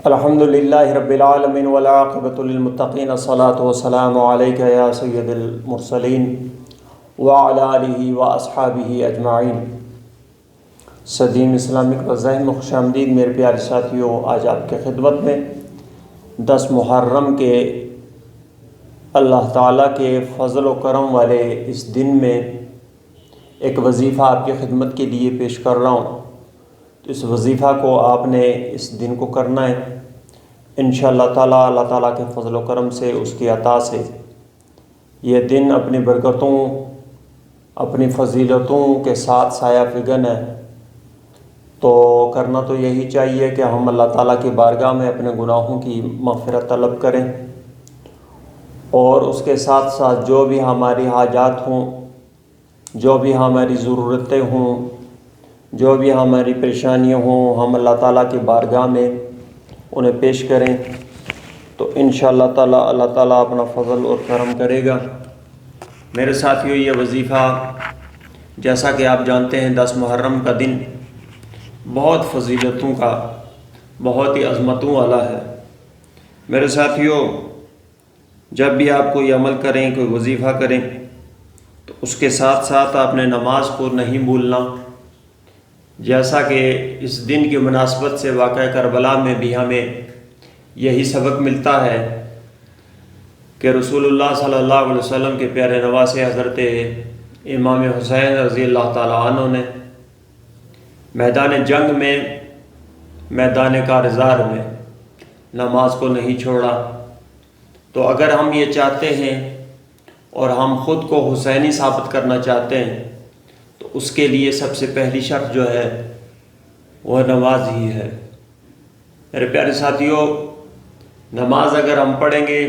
الحمدللہ رب العالمین والعاقبۃ للمتقین الصلاۃ والسلام علیک یا سید المرسلین وعلی آلہ واصحابہ اجمعین۔ صدیم اسلامک وظائم میں خوش آمدید میرے پیارے ساتھیوں۔ آج آپ کے خدمت میں 10 محرم کے اللہ تعالیٰ کے فضل و کرم والے اس دن میں ایک وظیفہ آپ کی خدمت کے لیے پیش کر رہا ہوں۔ تو اس وظیفہ کو آپ نے اس دن کو کرنا ہے انشاءاللہ تعالیٰ۔ اللہ تعالیٰ کے فضل و کرم سے، اس کی عطا سے یہ دن اپنی برکتوں، اپنی فضیلتوں کے ساتھ سایہ فگن ہے۔ تو کرنا تو یہی چاہیے کہ ہم اللہ تعالیٰ کی بارگاہ میں اپنے گناہوں کی مغفرت طلب کریں، اور اس کے ساتھ ساتھ جو بھی ہماری حاجات ہوں، جو بھی ہماری ضرورتیں ہوں، جو بھی ہماری پریشانیاں ہوں، ہم اللہ تعالیٰ کی بارگاہ میں انہیں پیش کریں تو انشاءاللہ تعالیٰ اللہ تعالیٰ اپنا فضل اور کرم کرے گا۔ میرے ساتھیوں، یہ وظیفہ جیسا کہ آپ جانتے ہیں 10 محرم کا دن بہت فضیلتوں کا، بہت ہی عظمتوں والا ہے۔ میرے ساتھیوں، جب بھی آپ کوئی عمل کریں، کوئی وظیفہ کریں، تو اس کے ساتھ ساتھ آپ نے نماز کو نہیں بھولنا۔ جیسا کہ اس دن کی مناسبت سے واقعہ کربلا میں بھی ہمیں یہی سبق ملتا ہے کہ رسول اللہ صلی اللہ علیہ وسلم کے پیارے نواسے حضرت امام حسین رضی اللہ تعالیٰ عنہ نے میدان جنگ میں، میدان کارزار میں نماز کو نہیں چھوڑا۔ تو اگر ہم یہ چاہتے ہیں اور ہم خود کو حسینی ثابت کرنا چاہتے ہیں تو اس کے لیے سب سے پہلی شرط جو ہے وہ نماز ہی ہے۔ میرے پیارے ساتھیوں، نماز اگر ہم پڑھیں گے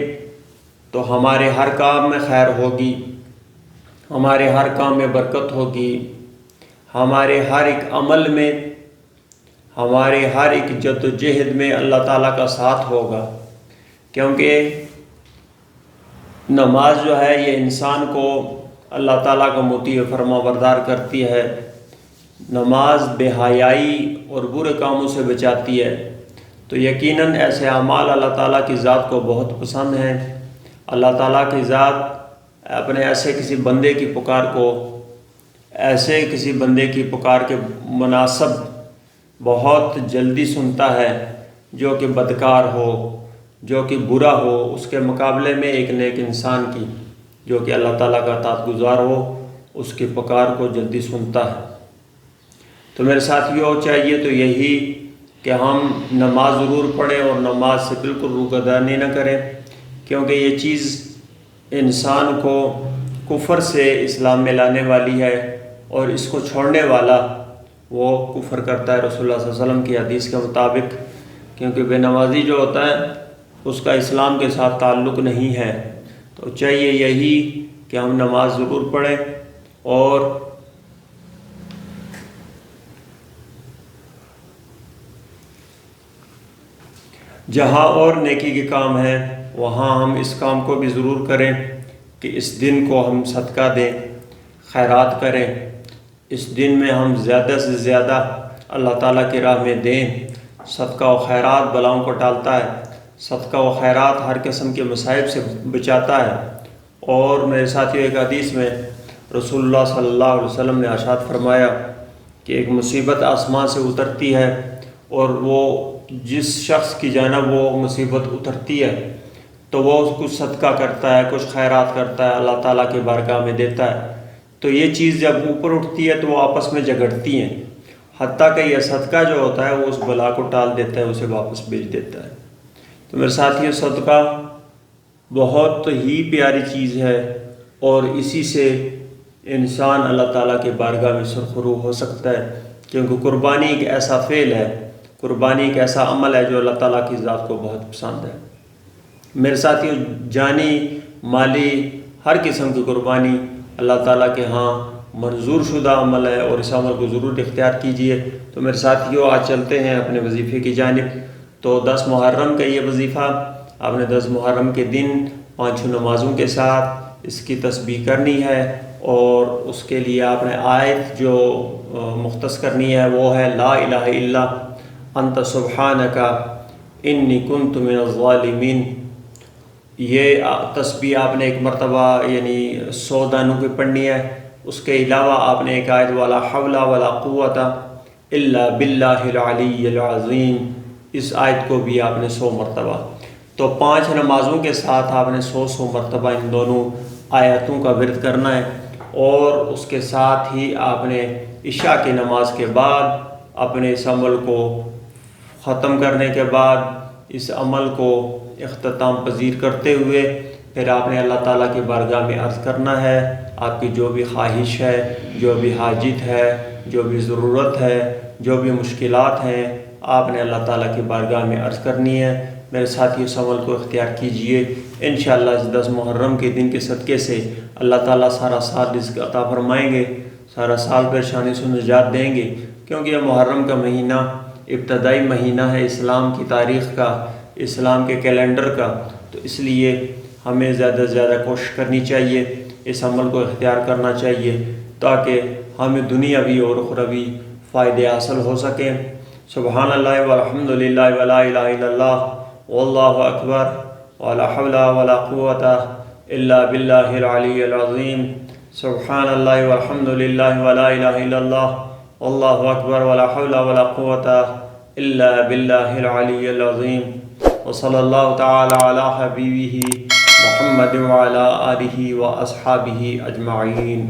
تو ہمارے ہر کام میں خیر ہوگی، ہمارے ہر کام میں برکت ہوگی، ہمارے ہر ایک عمل میں، ہمارے ہر ایک جد و جہد میں اللہ تعالیٰ کا ساتھ ہوگا۔ کیونکہ نماز جو ہے یہ انسان کو اللہ تعالیٰ کا مطیع فرما بردار کرتی ہے۔ نماز بے حیائی اور برے کاموں سے بچاتی ہے۔ تو یقیناً ایسے اعمال اللہ تعالیٰ کی ذات کو بہت پسند ہیں۔ اللہ تعالیٰ کی ذات اپنے ایسے کسی بندے کی پکار کو، ایسے کسی بندے کی پکار کے مناسب بہت جلدی سنتا ہے، جو کہ بدکار ہو، جو کہ برا ہو، اس کے مقابلے میں ایک نیک انسان کی جو کہ اللہ تعالیٰ کا اطاعت گزار ہو، اس کی پکار کو جلدی سنتا ہے۔ تو میرے ساتھیوں، چاہیے تو یہی کہ ہم نماز ضرور پڑھیں اور نماز سے بالکل روگردانی نہ کریں، کیونکہ یہ چیز انسان کو کفر سے اسلام میں لانے والی ہے، اور اس کو چھوڑنے والا وہ کفر کرتا ہے رسول اللہ صلی اللہ علیہ وسلم کی حدیث کے مطابق۔ کیونکہ بے نمازی جو ہوتا ہے اس کا اسلام کے ساتھ تعلق نہیں ہے۔ تو چاہیے یہی کہ ہم نماز ضرور پڑھیں، اور جہاں اور نیکی کے کام ہیں وہاں ہم اس کام کو بھی ضرور کریں کہ اس دن کو ہم صدقہ دیں، خیرات کریں۔ اس دن میں ہم زیادہ سے زیادہ اللہ تعالیٰ کی راہ میں دیں۔ صدقہ و خیرات بلاؤں کو ٹالتا ہے، صدقہ و خیرات ہر قسم کے مصائب سے بچاتا ہے۔ اور میرے ساتھیوں، ایک حدیث میں رسول اللہ صلی اللہ علیہ وسلم نے ارشاد فرمایا کہ ایک مصیبت آسمان سے اترتی ہے، اور وہ جس شخص کی جانب وہ مصیبت اترتی ہے تو وہ کچھ صدقہ کرتا ہے، کچھ خیرات کرتا ہے، اللہ تعالیٰ کی بارگاہ میں دیتا ہے۔ تو یہ چیز جب اوپر اٹھتی ہے تو وہ آپس میں جھگڑتی ہیں، حتیٰ کہ یہ صدقہ جو ہوتا ہے وہ اس بلا کو ٹال دیتا ہے، اسے واپس بھیج دیتا ہے۔ تو میرے ساتھیوں، صدقہ بہت ہی پیاری چیز ہے، اور اسی سے انسان اللہ تعالیٰ کی بارگاہ میں سرخرو ہو سکتا ہے، کیونکہ قربانی ایک ایسا فعل ہے، قربانی ایک ایسا عمل ہے جو اللہ تعالیٰ کی ذات کو بہت پسند ہے۔ میرے ساتھیوں، جانی، مالی، ہر قسم کی قربانی اللہ تعالیٰ کے ہاں منظور شدہ عمل ہے، اور اس عمل کو ضرور اختیار کیجیے۔ تو میرے ساتھیوں، آج چلتے ہیں اپنے وظیفے کی جانب۔ تو 10 محرم کا یہ وظیفہ آپ نے 10 محرم کے دن 5 نمازوں کے ساتھ اس کی تسبیح کرنی ہے، اور اس کے لیے آپ نے آیت جو مختص کرنی ہے وہ ہے لا الہ الا انت سبحانک انی کنت من الظالمین۔ یہ تسبیح آپ نے ایک مرتبہ یعنی 100 دانوں کی پڑھنی ہے۔ اس کے علاوہ آپ نے ایک آیت ولا حول ولا قوت الا باللہ العلی العظیم، اس آیت کو بھی آپ نے 100 مرتبہ۔ تو 5 نمازوں کے ساتھ آپ نے 100 مرتبہ ان دونوں آیتوں کا ورد کرنا ہے، اور اس کے ساتھ ہی آپ نے عشاء کی نماز کے بعد اپنے اس عمل کو ختم کرنے کے بعد اس عمل کو اختتام پذیر کرتے ہوئے پھر آپ نے اللہ تعالیٰ کی بارگاہ میں عرض کرنا ہے، آپ کی جو بھی خواہش ہے، جو بھی حاجت ہے، جو بھی ضرورت ہے، جو بھی مشکلات ہیں، آپ نے اللہ تعالیٰ کی بارگاہ میں عرض کرنی ہے۔ میرے ساتھی اس عمل کو اختیار کیجئے، انشاءاللہ اس 10 محرم کے دن کے صدقے سے اللہ تعالیٰ سارا سال رزق عطا فرمائیں گے، سارا سال پریشانی سے نجات دیں گے، کیونکہ یہ محرم کا مہینہ ابتدائی مہینہ ہے اسلام کی تاریخ کا، اسلام کے کیلنڈر کا، تو اس لیے ہمیں زیادہ سے زیادہ کوشش کرنی چاہیے، اس عمل کو اختیار کرنا چاہیے تاکہ ہمیں دنیاوی اور اخروی فائدے حاصل ہو سکیں۔ سبحان اللہ والحمد للہ ولا الہ الا اللہ واللہ اکبر ولا حول ولا قوت الا باللہ العلی العظیم۔ سبحان اللہ والحمد للہ ولا الہ الا اللہ واللہ اکبر ولا حول ولا قوت الا باللہ العلی العظیم۔ وصلی اللہ تعالی علی حبیبہ محمد وعلی آلہ واصحابہ اجمعین۔